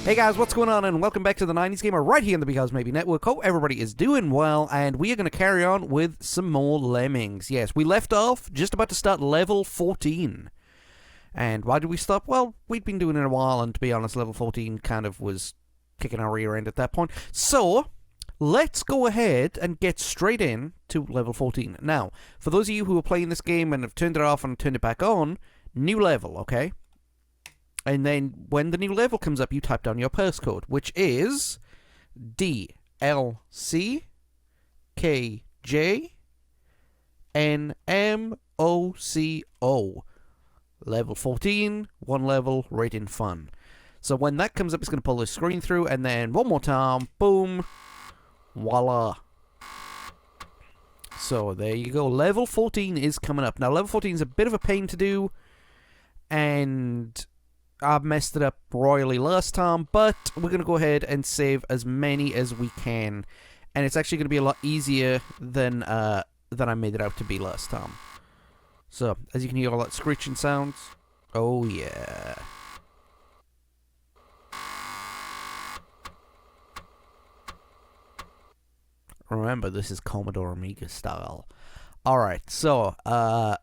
Hey guys, what's going on, and welcome back to the 90s Gamer right here on the Becuase Maybe Network. Hope everybody is doing well, and we are going to carry on with some more Lemmings. Yes, we left off just about to start level 14. And why did we stop? Well, we'd been doing it a while, and to be honest, level 14 kind of was kicking our rear end at that point. So, let's go ahead and get straight in to level 14. Now, for those of you who are playing this game and have turned it off and turned it back on, new level, okay? And then, when the new level comes up, you type down your passcode, which is DLCKJNMOCO. Level 14, one level, rating fun. So when that comes up, it's going to pull the screen through, and then one more time, boom, voila. So there you go, level 14 is coming up. Now, level 14 is a bit of a pain to do, and I messed it up royally last time, but we're going to go ahead and save as many as we can. And it's actually going to be a lot easier than I made it out to be last time. So, as you can hear all that screeching sounds. Oh yeah. Remember, this is Commodore Amiga style. Alright, so, I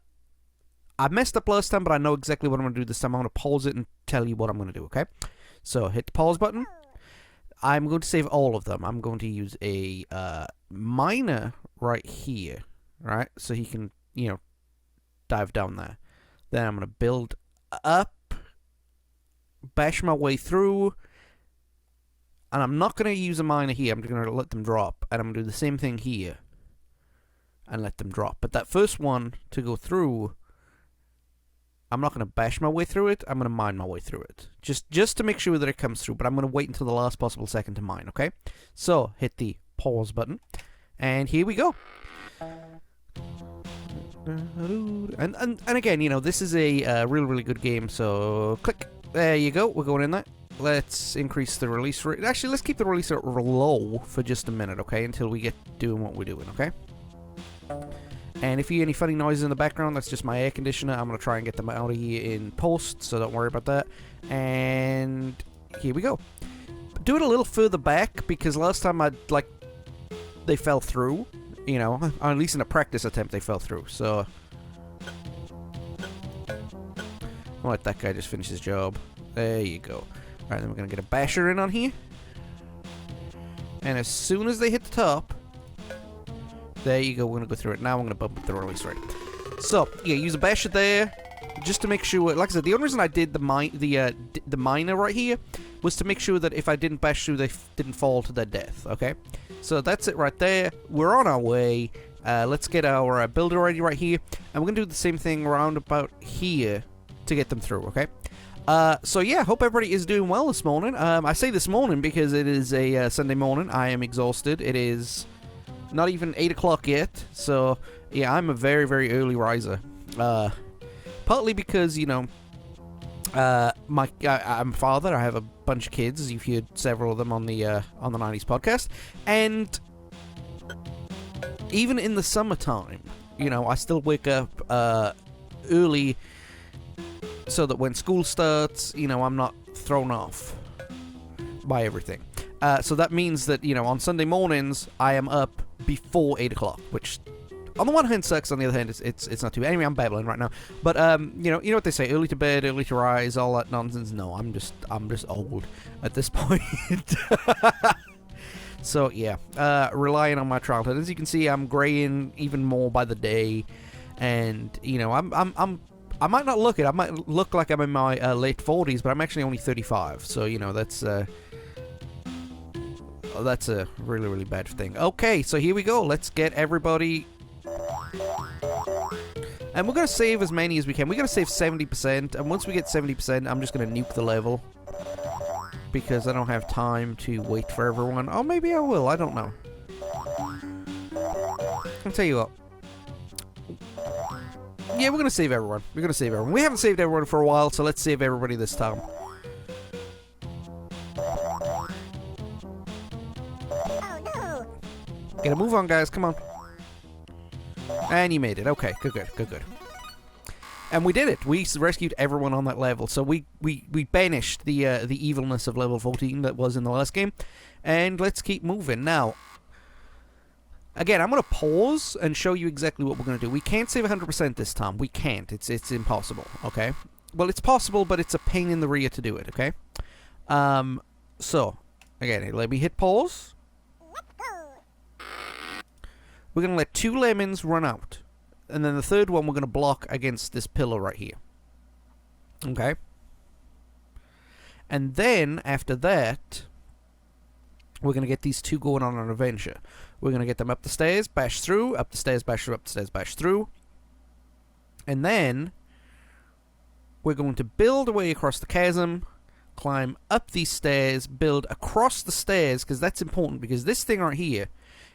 messed up last time, but I know exactly what I'm going to do this time. I'm going to pause it and tell you what I'm going to do, okay? So, hit the pause button. I'm going to save all of them. I'm going to use a miner right here, right? So he can, you know, dive down there. Then I'm going to build up, bash my way through, and I'm not going to use a miner here. I'm going to let them drop, and I'm going to do the same thing here and let them drop. But that first one to go through, I'm not going to bash my way through it, I'm going to mine my way through it. Just to make sure that it comes through, but I'm going to wait until the last possible second to mine, okay? So, hit the pause button, and here we go. And again, you know, this is a really, really good game, so click. There you go, we're going in there. Let's increase the release rate. Actually, let's keep the release rate low for just a minute, okay? Until we get doing what we're doing, okay? And if you hear any funny noises in the background, that's just my air conditioner. I'm going to try and get them out of here in post, so don't worry about that. And here we go. Do it a little further back, because last time they fell through. You know, or at least in a practice attempt they fell through, so I'll let that guy just finish his job. There you go. Alright, then we're going to get a basher in on here. And as soon as they hit the top, there you go, we're going to go through it. Now I'm going to bump up the release rate. So, yeah, use a basher there, just to make sure, like I said, the only reason I did the miner right here was to make sure that if I didn't bash through, they didn't fall to their death, okay? So that's it right there. We're on our way. Let's get our builder ready right here. And we're going to do the same thing around about here to get them through, okay? So yeah, hope everybody is doing well this morning. I say this morning because it is a Sunday morning. I am exhausted. It is not even 8 o'clock yet. So yeah, I'm a very, very early riser. Partly because, you know, I'm a father. I have a bunch of kids, as you've heard several of them on the 90s podcast, and even in the summertime, you know, I still wake up early so that when school starts, you know, I'm not thrown off by everything. So that means that, you know, on Sunday mornings I am up before 8 o'clock, which on the one hand sucks, on the other hand it's not too bad. Anyway, I'm babbling right now. But you know what they say, early to bed, early to rise, all that nonsense. No, I'm just old at this point. So yeah, relying on my childhood. As you can see, I'm graying even more by the day, and you know, I might not look it. I might look like I'm in my late 40s, but I'm actually only 35. So you know, that's a really, really bad thing. Okay, so here we go. Let's get everybody. And we're going to save as many as we can. We're going to save 70%, and once we get 70%, I'm just going to nuke the level. Because I don't have time to wait for everyone. Oh, maybe I will. I don't know. I'll tell you what. Yeah, we're going to save everyone. We're going to save everyone. We haven't saved everyone for a while, so let's save everybody this time. Get a move on, guys. Come on. And you made it. Okay, good. And we did it. We rescued everyone on that level. So we banished the evilness of level 14 that was in the last game. And let's keep moving. Now, again, I'm going to pause and show you exactly what we're going to do. We can't save 100% this time. We can't. It's impossible, okay? Well, it's possible, but it's a pain in the rear to do it, okay? So, again, let me hit pause. We're going to let 2 lemons run out. And then the third one we're going to block against this pillar right here. Okay? And then, after that, we're going to get these 2 going on an adventure. We're going to get them up the stairs, bash through, up the stairs, bash through, up the stairs, bash through. And then, we're going to build a way across the chasm, climb up these stairs, build across the stairs, because that's important, because this thing right here,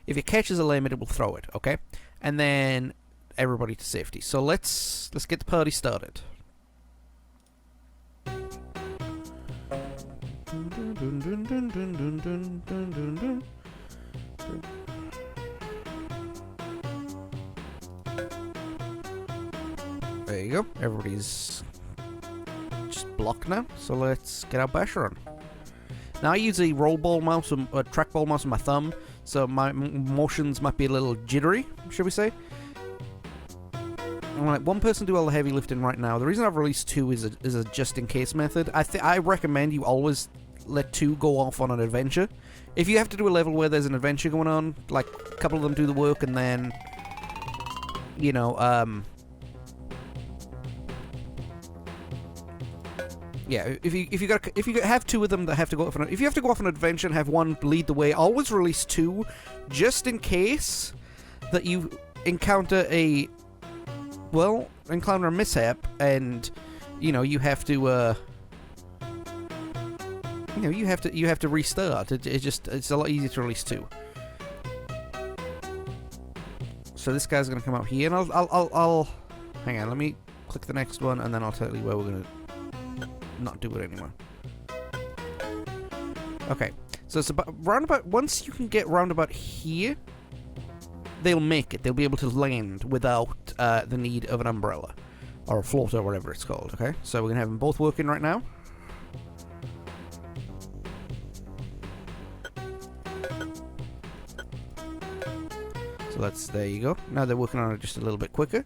if it catches a lemon, it will throw it, okay? And then everybody to safety. So let's get the party started. There you go. Everybody's just blocked now. So let's get our basher on. Now I use a roll ball mouse, a trackball mouse on my thumb, so my motions might be a little jittery, should we say? I'm gonna let one person do all the heavy lifting right now. The reason I've released 2 is a just-in-case method. I recommend you always let 2 go off on an adventure. If you have to do a level where there's an adventure going on, like, a couple of them do the work and then, you know, yeah, if you have 2 of them that have to go off if you have to go off an adventure and have one lead the way, always release 2, just in case that you encounter a mishap and you have to you have to restart. It's a lot easier to release 2. So this guy's gonna come up here, and I'll hang on. Let me click the next one, and then I'll tell you where we're gonna not do it anymore. Okay, so it's about roundabout. Once you can get roundabout here, they'll make it. They'll be able to land without the need of an umbrella or a float or whatever it's called. Okay, so we're gonna have them both working right now. So there you go. Now they're working on it just a little bit quicker.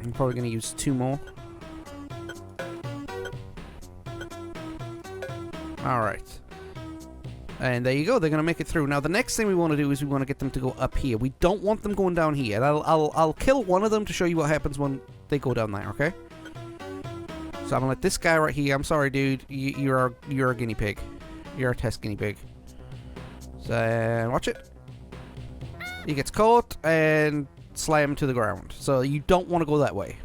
I'm probably going to use 2 more. Alright. And there you go. They're going to make it through. Now the next thing we want to do is we want to get them to go up here. We don't want them going down here. And I'll kill one of them to show you what happens when they go down there, okay? So I'm going to let this guy right here. I'm sorry, dude. You're a guinea pig. You're a test guinea pig. So, watch it. He gets caught and slammed to the ground. So you don't want to go that way.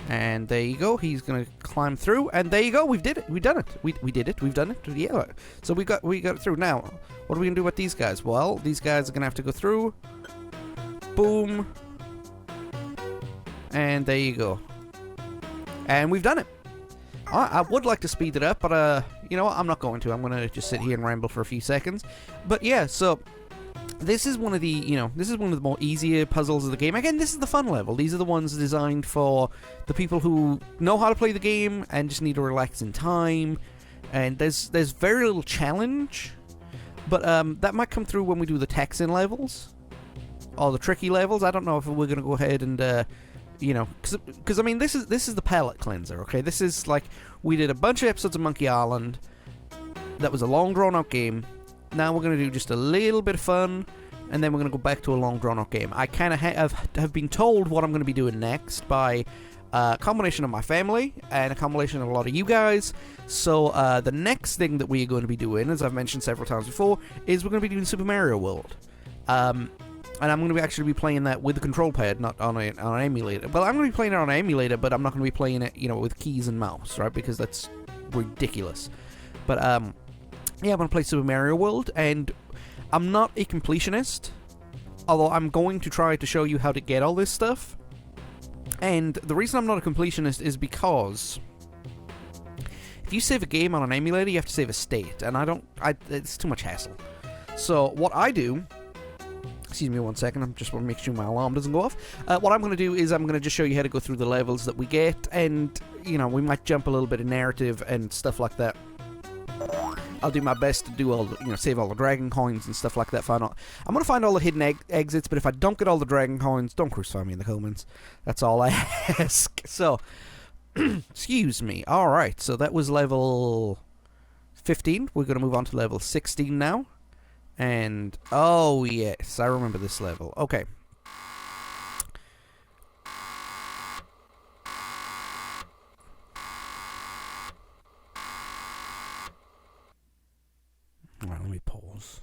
And there you go. He's gonna climb through, and there you go. We did it. We've done it. We did it. We've done it. Yeah. So we got it through. Now, what are we gonna do with these guys? Well, these guys are gonna have to go through. Boom. And there you go. And we've done it. I would like to speed it up, but you know what? I'm not going to. I'm gonna just sit here and ramble for a few seconds. But yeah, so this is one of the more easier puzzles of the game. Again, this is the fun level. These are the ones designed for the people who know how to play the game and just need to relax in time. And there's very little challenge, but that might come through when we do the Texan levels or the tricky levels. I don't know if we're gonna go ahead and you know, because I mean, this is the palate cleanser, okay? This is like, we did a bunch of episodes of Monkey Island. That was a long drawn out game. Now we're going to do just a little bit of fun, and then we're going to go back to a long drawn out game. I kind of have been told what I'm going to be doing next by a combination of my family and a combination of a lot of you guys. So the next thing that we are going to be doing, as I've mentioned several times before, is we're going to be doing Super Mario World. And I'm going to actually be playing that with the control pad, not on an emulator. Well, I'm going to be playing it on an emulator, but I'm not going to be playing it, you know, with keys and mouse, right? Because that's ridiculous. But, yeah, I'm going to play Super Mario World, and I'm not a completionist, although I'm going to try to show you how to get all this stuff. And the reason I'm not a completionist is because If you save a game on an emulator, you have to save a state, and it's too much hassle. So what I do, excuse me one second, I just want to make sure my alarm doesn't go off. What I'm going to do is I'm going to just show you how to go through the levels that we get, and, you know, we might jump a little bit of narrative and stuff like that. I'll do my best to do all the, you know, save all the dragon coins and stuff like that. I'm going to find all the hidden exits, but if I don't get all the dragon coins, don't crucify me in the comments. That's all I ask. So, excuse me. Alright, so that was level 15. We're going to move on to level 16 now. And, oh yes, I remember this level. Okay. Alright, let me pause.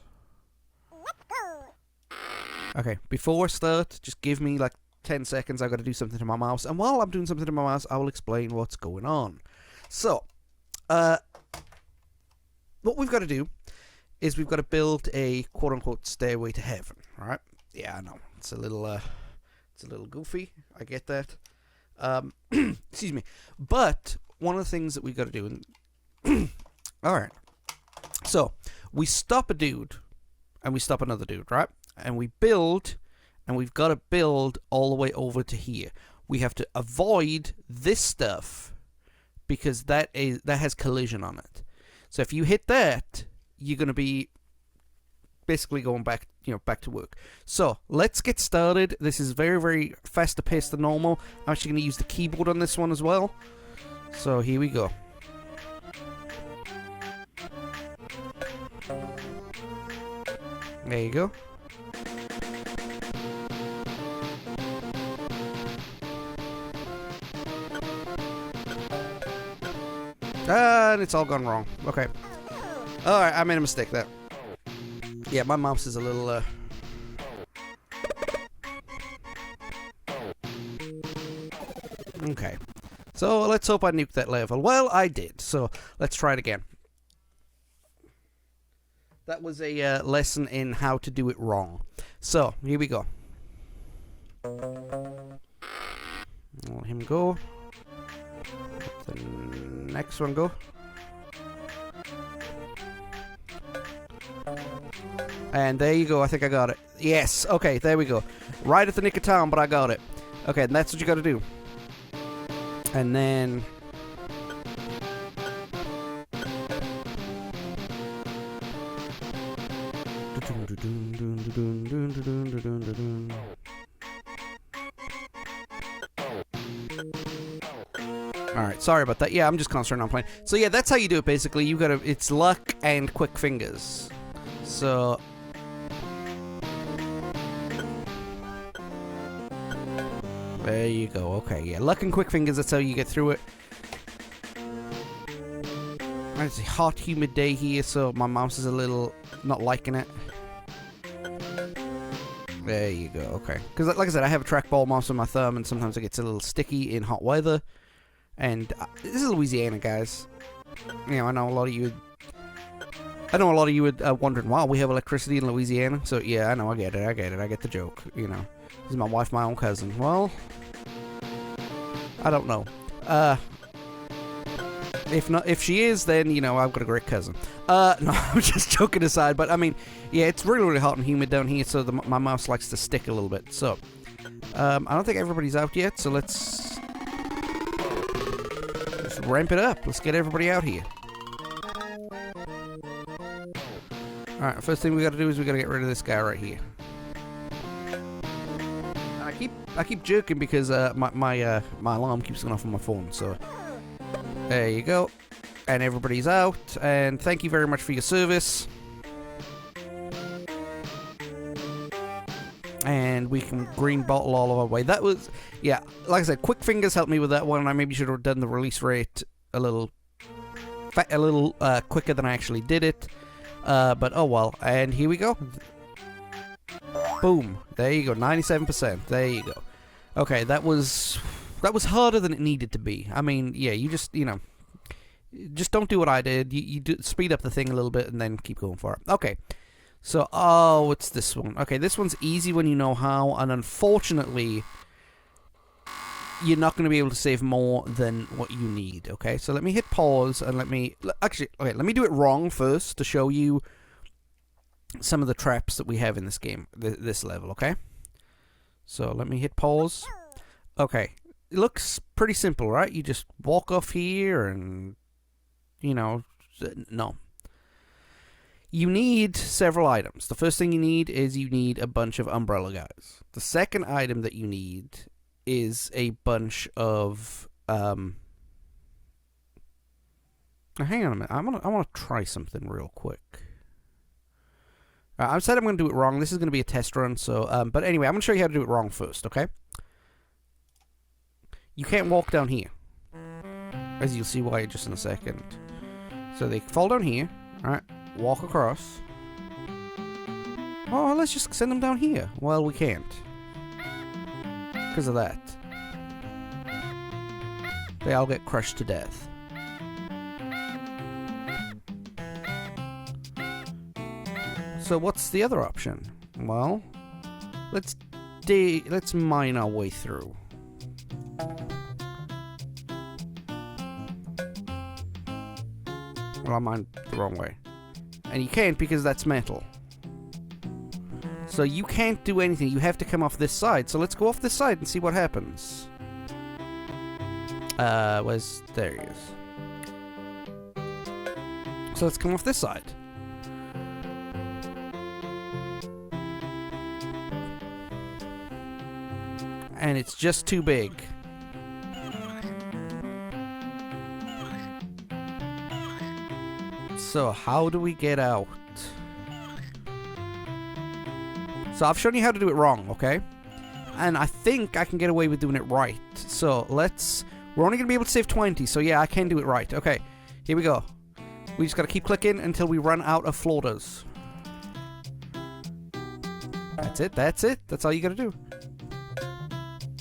Okay, before I start, just give me like 10 seconds. I've got to do something to my mouse. And while I'm doing something to my mouse, I will explain what's going on. So, what we've got to do is we've got to build a quote-unquote stairway to heaven, right? Yeah, I know. It's a little goofy. I get that. Excuse me. But one of the things that we've got to do... Alright. So, we stop a dude, and we stop another dude, right? And we build, and we've got to build all the way over to here. We have to avoid this stuff, because that has collision on it. So if you hit that, you're going to be basically going back, you know, back to work. So let's get started. This is very, very faster paced than normal. I'm actually going to use the keyboard on this one as well. So here we go. There you go. And it's all gone wrong. Okay. Alright, I made a mistake there. Yeah, my mouse is a little, Okay. So, let's hope I nuked that level. Well, I did. So, let's try it again. That was a lesson in how to do it wrong. So, here we go. Let him go. Let the next one go. And there you go. I think I got it. Yes. Okay, there we go. Right at the nick of time, but I got it. Okay, and that's what you got to do. And then... Alright, sorry about that. Yeah, I'm just concentrating on playing. So yeah, that's how you do it basically. You gotta, it's luck and quick fingers. So... There you go. Okay, yeah, luck and quick fingers, that's how you get through it. It's a hot, humid day here, so my mouse is a little not liking it. There you go, okay. Because, like I said, I have a trackball mouse on my thumb, and sometimes it gets a little sticky in hot weather. And this is Louisiana, guys. You know, I know a lot of you would wondering, wow, we have electricity in Louisiana. So, yeah, I know, I get it, I get the joke, you know. This is my wife, my own cousin. Well, I don't know. If she is, then, you know, I've got a great cousin. No, I'm just joking aside, but, I mean, yeah, it's really, really hot and humid down here, so my mouse likes to stick a little bit. So, I don't think everybody's out yet, so let's ramp it up. Let's get everybody out here. Alright, first thing we gotta do is we gotta get rid of this guy right here. I keep jerking because my alarm keeps going off on my phone, so there you go. And everybody's out, and thank you very much for your service. And we can green bottle all of our way. That was, yeah, like I said, quick fingers helped me with that one. I maybe should have done the release rate a little quicker than I actually did it. But oh well. And here we go. Boom. There you go. 97%. There you go. Okay, that was harder than it needed to be. I mean, yeah, you just, you know, just don't do what I did. You do speed up the thing a little bit and then keep going for it. Okay. So, oh, it's this one. Okay, this one's easy when you know how, and unfortunately, you're not going to be able to save more than what you need, okay? So let me hit pause and let me... Actually, okay, let me do it wrong first to show you some of the traps that we have in this game, this level, okay? So let me hit pause. Okay, it looks pretty simple, right? You just walk off here and, you know, no. You need several items. The first thing you need is you need a bunch of umbrella guys. The second item that you need is a bunch of now hang on a minute. I want to try something real quick. I said I'm going to do it wrong. This is going to be a test run, so but anyway, I'm going to show you how to do it wrong first, okay? You can't walk down here, as you'll see why just in a second. So they fall down here, all right? Walk across. Oh, let's just send them down here. Well, we can't. Because of that. They all get crushed to death. So what's the other option? Well, let's mine our way through. Well, I mined the wrong way. And you can't because that's metal. So you can't do anything. You have to come off this side. So let's go off this side and see what happens. There he is. So let's come off this side. And it's just too big. So how do we get out? So I've shown you how to do it wrong, okay? And I think I can get away with doing it right. So we're only going to be able to save 20, so yeah, I can do it right. Okay, here we go. We just got to keep clicking until we run out of floaters. That's it, that's it. That's all you got to do.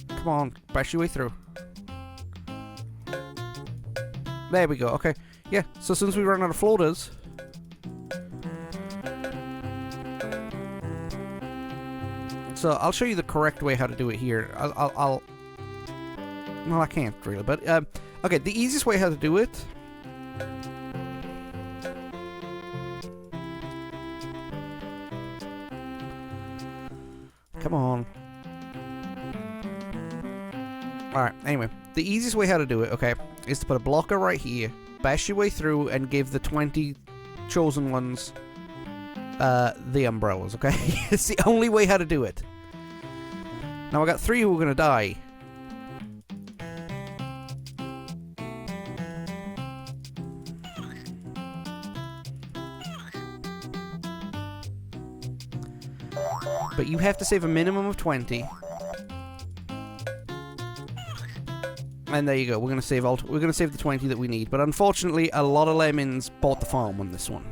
Come on, bash your way through. There we go, okay. Yeah, so as soon as we run out of floaters... So I'll show you the correct way how to do it here. Well, I can't really, but okay. The easiest way how to do it. Come on. All right. Anyway, the easiest way how to do it, okay, is to put a blocker right here, bash your way through, and give the 20 chosen ones the umbrellas. Okay, it's the only way how to do it. Now I got 3 who are gonna die. But you have to save a minimum of 20. And there you go. We're gonna save the 20 that we need. But unfortunately, a lot of Lemmings bought the farm on this one.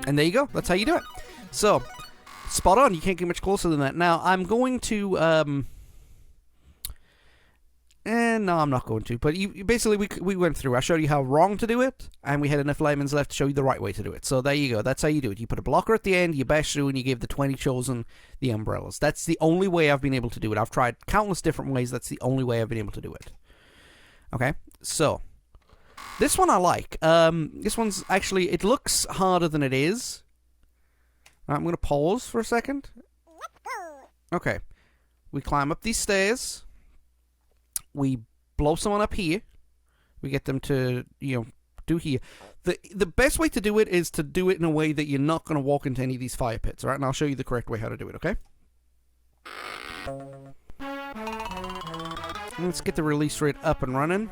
And there you go. That's how you do it. So, spot on. You can't get much closer than that. Now, I'm going to, no, I'm not going to. But basically, we went through. I showed you how wrong to do it, and we had enough Lemmings left to show you the right way to do it. So there you go. That's how you do it. You put a blocker at the end, you bash through, and you give the 20 chosen the umbrellas. That's the only way I've been able to do it. I've tried countless different ways. That's the only way I've been able to do it. Okay? So, this one I like. This one's actually, it looks harder than it is. I'm going to pause for a second. Okay. We climb up these stairs. We blow someone up here. We get them to, do here. The best way to do it is to do it in a way that you're not going to walk into any of these fire pits, alright? And I'll show you the correct way how to do it, okay? Let's get the release rate up and running.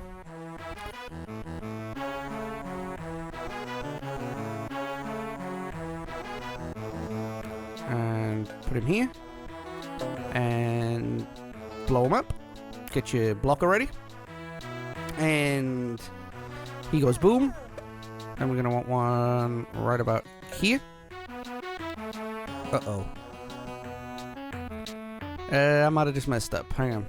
And put him here. And blow him up. Get your blocker ready. And he goes boom. And we're going to want one right about here. Uh-oh. I might have just messed up. Hang on.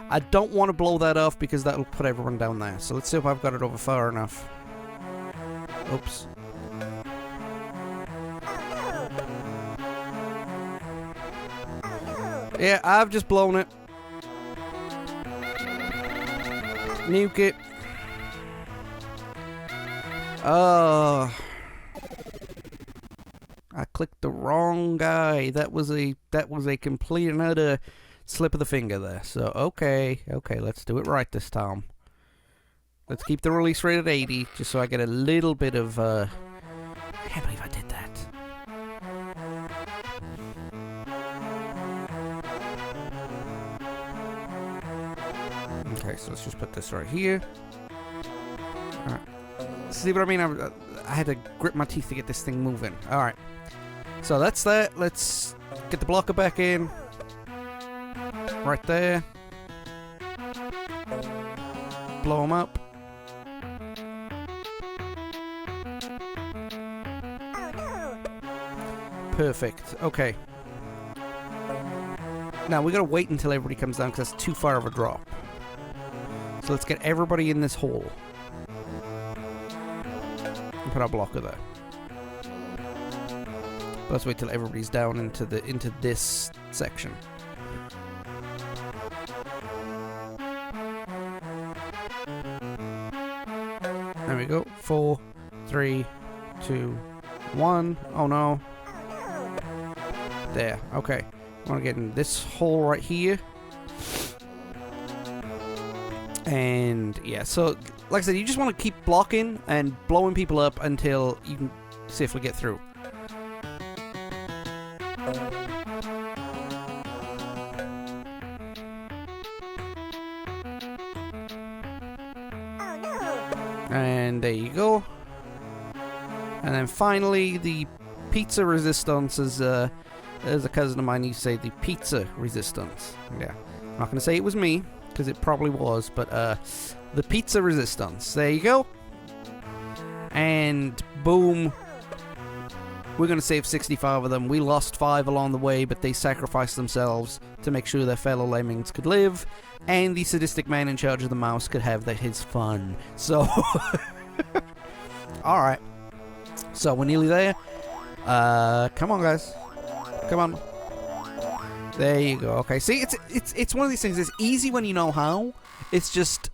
I don't want to blow that off because that'll put everyone down there. So let's see if I've got it over far enough. Oops. Yeah, I've just blown it. Nuke it. Oh. I clicked the wrong guy. That was a complete and utter slip of the finger there. So okay, let's do it right this time. Let's keep the release rate at 80, just so I get a little bit of I can't believe I did that. Okay, so let's just put this right here. Alright. See what I mean? I had to grip my teeth to get this thing moving. Alright. So that's that. Let's get the blocker back in. Right there. Blow them up. Perfect. Okay. Now we gotta wait until everybody comes down because that's too far of a drop. So let's get everybody in this hole. And put our blocker there. Let's wait till everybody's down into this section. There we go. 4, 3, 2, 1. Oh no. There. Okay. I want to get in this hole right here. And yeah, so like I said, you just want to keep blocking and blowing people up until you can safely get through. And there you go. And then finally, the pizza resistance is, as a cousin of mine used to say, the pizza resistance. Yeah. I'm not going to say it was me, because it probably was, but the pizza resistance. There you go. And boom. We're going to save 65 of them. We lost 5 along the way, but they sacrificed themselves to make sure their fellow lemmings could live, and the sadistic man in charge of the mouse could have his fun. So, alright. So, we're nearly there. Come on, guys. Come on. There you go. Okay, see, it's one of these things. It's easy when you know how. It's just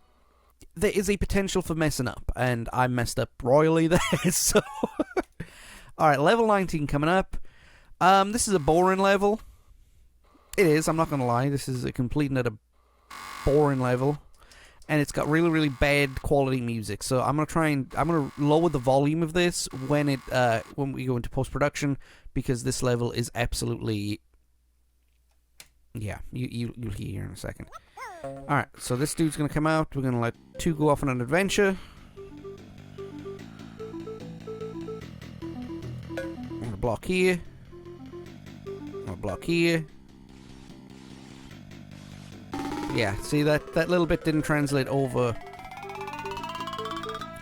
there is a potential for messing up, and I messed up royally there. So, all right, level 19 coming up. This is a boring level. It is. I'm not gonna lie. This is a complete and utter boring level, and it's got really, really bad quality music. So I'm gonna lower the volume of this when we go into post production, because this level is absolutely. Yeah, you'll hear in a second. Alright, so this dude's gonna come out. We're gonna let 2 go off on an adventure. I'm gonna block here. I'm gonna block here. Yeah, see that little bit didn't translate over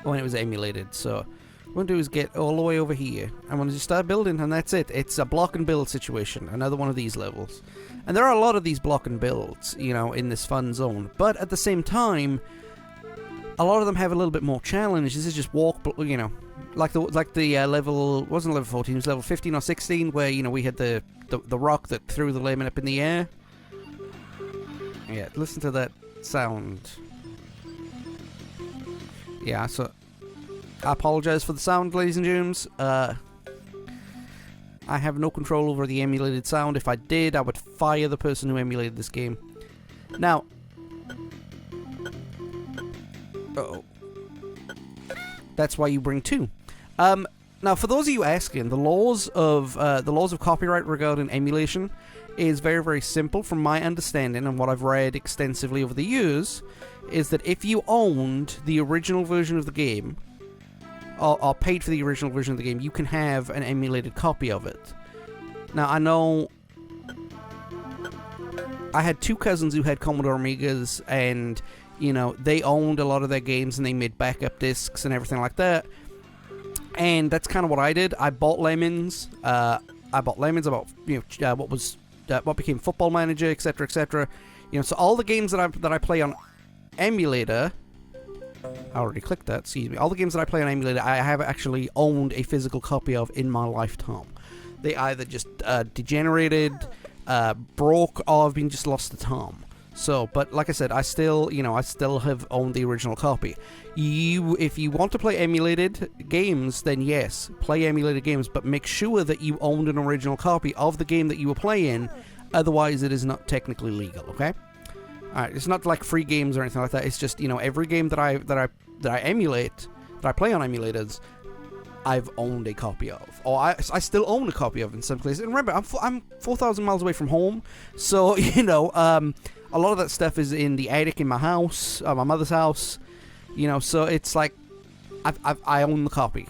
when it was emulated, so what I'm going to do is get all the way over here. I'm going to just start building, and that's it. It's a block and build situation. Another one of these levels. And there are a lot of these block and builds, you know, in this fun zone. But at the same time, a lot of them have a little bit more challenge. This is just walk, you know, like the level, wasn't level 14, it was level 15 or 16, where, you know, we had the rock that threw the lemon up in the air. Yeah, listen to that sound. Yeah, so I apologize for the sound, ladies and germs. I have no control over the emulated sound. If I did, I would fire the person who emulated this game. Now, uh-oh. That's why you bring 2. Now, for those of you asking, the laws of copyright regarding emulation is very, very simple. From my understanding and what I've read extensively over the years, is that if you owned the original version of the game, or paid for the original version of the game, you can have an emulated copy of it. Now, I know I had 2 cousins who had Commodore Amigas, and, you know, they owned a lot of their games, and they made backup discs and everything like that. And that's kind of what I did. I bought Lemmings. I bought, you know, what became Football Manager, etc., etc. You know, so all the games that I play on emulator. I already clicked that, excuse me. All the games that I play on emulator, I have actually owned a physical copy of in my lifetime. They either just degenerated, broke, or have been just lost to time. So, but like I said, I still have owned the original copy. If you want to play emulated games, then yes, play emulated games, but make sure that you owned an original copy of the game that you were playing. Otherwise, it is not technically legal. Okay. Alright, it's not like free games or anything like that. It's just, every game that I emulate, that I play on emulators, I've owned a copy of. Or I still own a copy of in some places. And remember, I'm 4,000 miles away from home, so, a lot of that stuff is in the attic in my house, my mother's house, so it's like, I own the copy,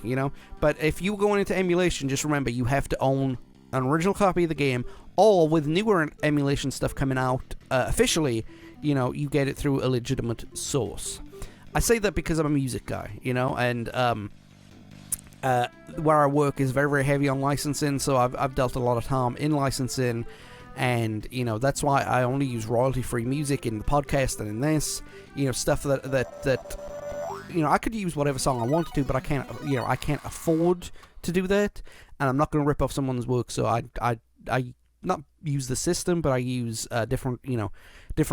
But if you're going into emulation, just remember, you have to own an original copy of the game, or with newer emulation stuff coming out officially, you get it through a legitimate source. I say that because I'm a music guy, and where I work is very, very heavy on licensing, so I've dealt a lot of time in licensing, and, that's why I only use royalty-free music in the podcast and in this, stuff that I could use whatever song I wanted to, but I can't afford to do that, and I'm not going to rip off someone's work, so I not use the system, but I use different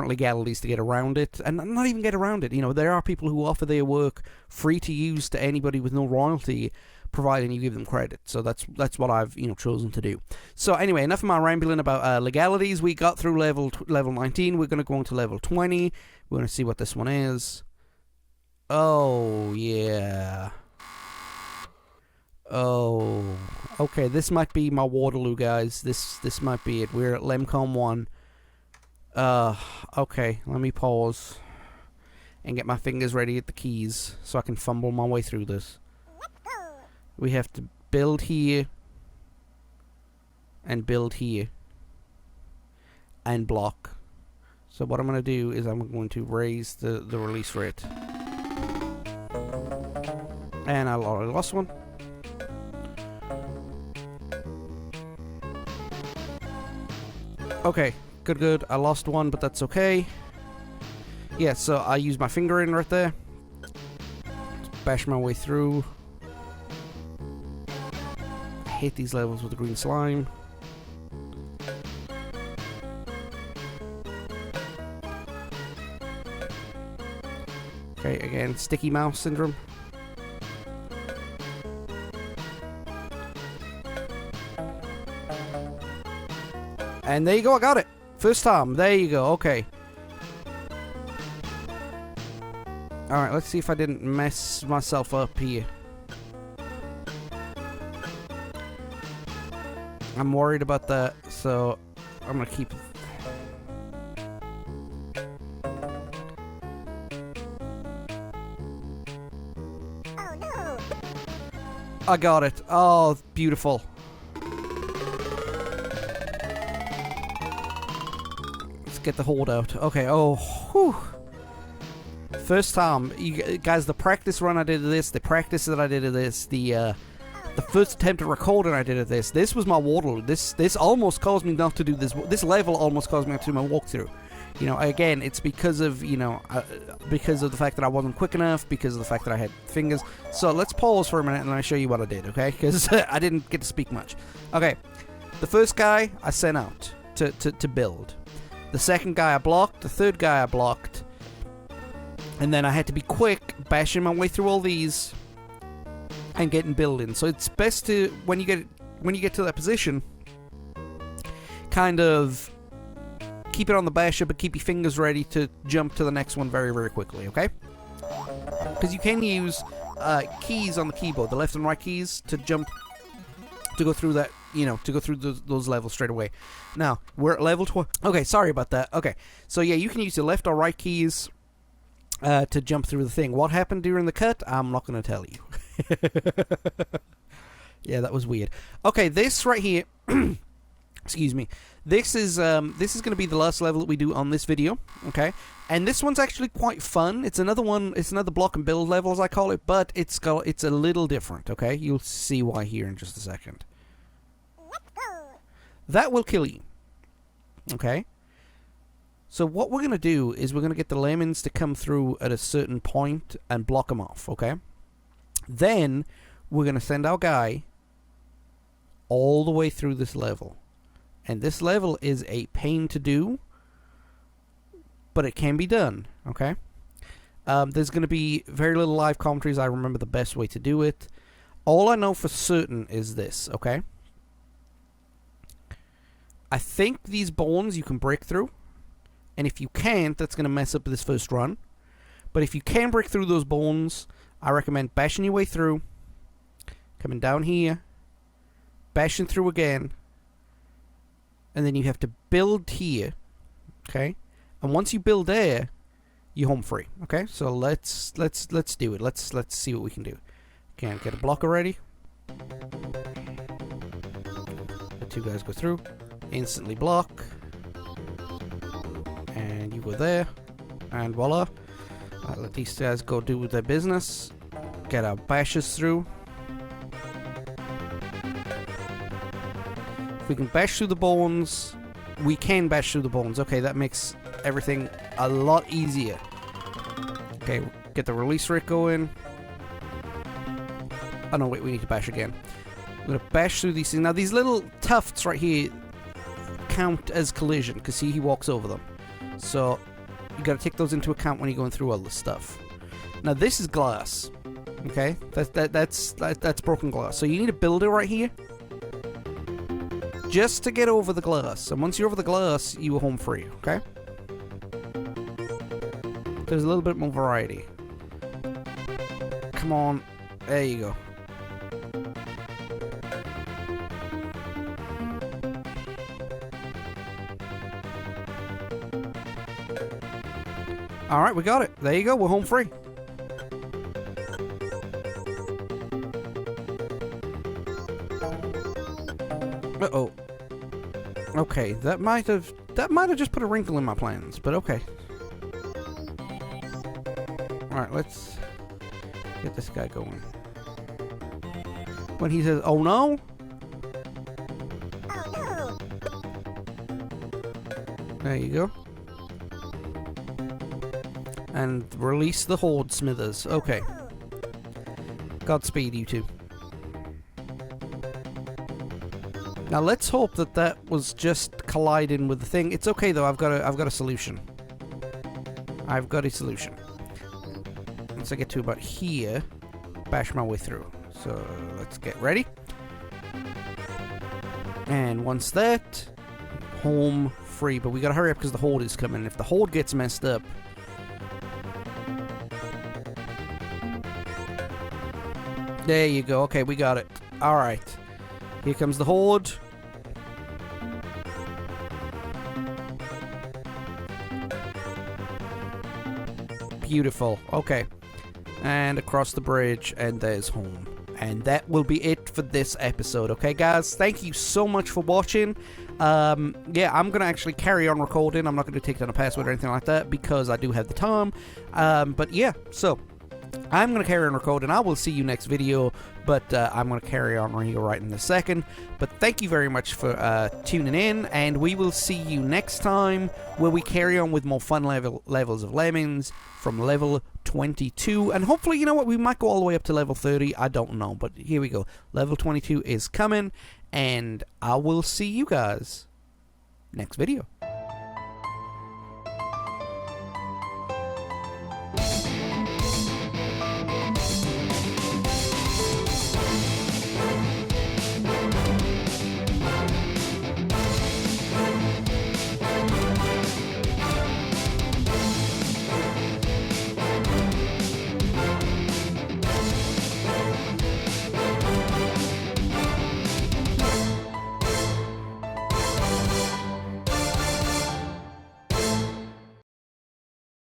legalities to get around it, and not even get around it. There are people who offer their work free to use to anybody with no royalty, providing you give them credit. So that's what I've chosen to do. So anyway, enough of my rambling about legalities. We got through level 19. We're going to go into level 20. We're going to see what this one is. Oh yeah. Oh, okay, this might be my Waterloo, guys. This might be it. We're at Lemcom 1. Okay, let me pause and get my fingers ready at the keys so I can fumble my way through this. We have to build here and build here and block. So what I'm going to do is I'm going to raise the release rate. And I already lost one. Okay, good. I lost one, but that's okay. Yeah, so I use my finger in right there. Bash my way through. I hate these levels with the green slime. Okay, again, sticky mouse syndrome. And there you go, I got it. First time. There you go, okay. Alright, let's see if I didn't mess myself up here. I'm worried about that, so I'm gonna keep... Oh, no. I got it. Oh, beautiful. Get the hold out. Okay, oh, whew. First time. You guys, the practice run I did of this, the practice that I did of this, the first attempt at recording I did of this was my Waterloo. This almost caused me not to do this. This level almost caused me not to do my walkthrough. Again, it's because of, because of the fact that I wasn't quick enough, because of the fact that I had fingers. So let's pause for a minute and I'll show you what I did, okay? Because I didn't get to speak much. Okay, the first guy I sent out to build. The second guy I blocked, the third guy I blocked, and then I had to be quick, bashing my way through all these and getting building. So it's best to, when you get to that position, kind of keep it on the basher, but keep your fingers ready to jump to the next one very, very quickly, okay? Because you can use keys on the keyboard, the left and right keys, to jump, to go through that, to go through those levels straight away. Now, we're at level 12. Okay, sorry about that. Okay, so yeah, you can use the left or right keys to jump through the thing. What happened during the cut? I'm not going to tell you. Yeah, that was weird. Okay, this right here, excuse me, this is going to be the last level that we do on this video, okay? And this one's actually quite fun. It's another one, it's another block and build level, as I call it, but it's a little different, okay? You'll see why here in just a second. That will kill you. Okay? So what we're going to do is we're going to get the Lemmings to come through at a certain point and block them off, okay? Then we're going to send our guy all the way through this level. And this level is a pain to do, but it can be done, okay? There's going to be very little live commentaries. I remember the best way to do it. All I know for certain is this, okay? I think these bones you can break through, and if you can't, that's going to mess up this first run. But if you can break through those bones, I recommend bashing your way through, coming down here, bashing through again, and then you have to build here, okay? And once you build there, you're home free, okay? So let's do it. Let's see what we can do. Can't get a block already. The two guys go through, instantly block, and you go there, and voila. Let these guys go do their business. Get our bashes through. If we can bash through the bones, we can bash through the bones. Okay, that makes everything a lot easier. Okay, get the release rate going. Oh no, wait, we need to bash again. I'm gonna bash through these things. Now, these little tufts right here count as collision, because see, he walks over them. So, you gotta take those into account when you're going through all this stuff. Now, this is glass. Okay? That's broken glass. So, you need a builder right here, just to get over the glass. And once you're over the glass, you are home free, okay? There's a little bit more variety. Come on. There you go. Alright, we got it. There you go. We're home free. Uh-oh. Okay, that might have just put a wrinkle in my plans, but okay. Alright, let's get this guy going. When he says, oh no? Oh no. There you go. And release the horde, Smithers. Okay. Godspeed, you two. Now let's hope that that was just colliding with the thing. It's okay though. I've got a solution. I've got a solution. Once I get to about here, bash my way through. So let's get ready. And once that, home free. But we gotta hurry up because the horde is coming. If the horde gets messed up. There you go. Okay, we got it. Alright. Here comes the horde. Beautiful. Okay. And across the bridge, and there's home. And that will be it for this episode. Okay, guys? Thank you so much for watching. Yeah, I'm going to actually carry on recording. I'm not going to take down a password or anything like that because I do have the time. But yeah, so I'm going to carry on recording. I will see you next video, but I'm going to carry on right in a second. But thank you very much for tuning in, and we will see you next time where we carry on with more fun levels of Lemmings from level 22. And hopefully, you know what, we might go all the way up to level 30. I don't know, but here we go. Level 22 is coming, and I will see you guys next video.